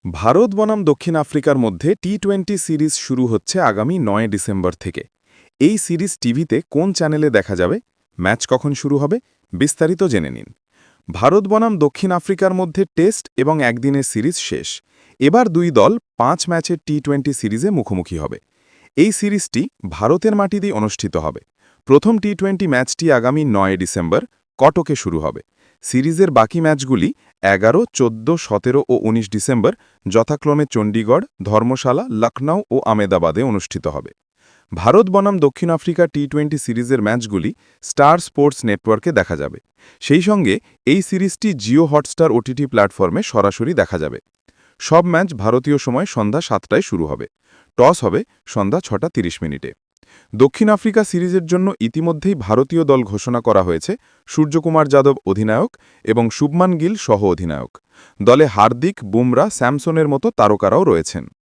ভারত বনাম দক্ষিণ আফ্রিকার মধ্যে টি-20 সিরিজ শুরু হচ্ছে আগামী ৯ ডিসেম্বর থেকে। এই সিরিজ টিভিতে কোন চ্যানেলে দেখা যাবে, ম্যাচ কখন শুরু হবে, বিস্তারিত জেনে নিন। ভারত বনাম দক্ষিণ আফ্রিকার মধ্যে টেস্ট এবং একদিনের সিরিজ শেষ। এবার দুই দল ৫ ম্যাচের টি-20 সিরিজে মুখোমুখি হবে। এই সিরিজটি ভারতের মাটিতেই অনুষ্ঠিত হবে। প্রথম টি-20 ম্যাচটি আগামী ৯ ডিসেম্বর কটকে শুরু হবে। সিরিজের বাকি ম্যাচগুলি ১১, ১৪, ১৭ ও ১৯ ডিসেম্বর যথাক্রমে চণ্ডীগড়, ধর্মশালা, লখনউ ও আমেদাবাদে অনুষ্ঠিত হবে। ভারত বনাম দক্ষিণ আফ্রিকা টি-20 সিরিজের ম্যাচগুলি স্টার স্পোর্টস নেটওয়ার্কে দেখা যাবে। সেই সঙ্গে এই সিরিজটি জিও হটস্টার ওটিটি প্ল্যাটফর্মে সরাসরি দেখা যাবে। সব ম্যাচ ভারতীয় সময় সন্ধ্যা ৭টায় শুরু হবে। টস হবে সন্ধ্যা ৬:৩০। দক্ষিণ আফ্রিকা সিরিজের জন্য ইতিমধ্যেই ভারতীয় দল ঘোষণা করা হয়েছে। সূর্যকুমার যাদব অধিনায়ক এবং শুভমান গিল সহ অধিনায়ক। দলে হার্দিক, বুমরা, স্যামসনের মতো তারকারাও রয়েছেন।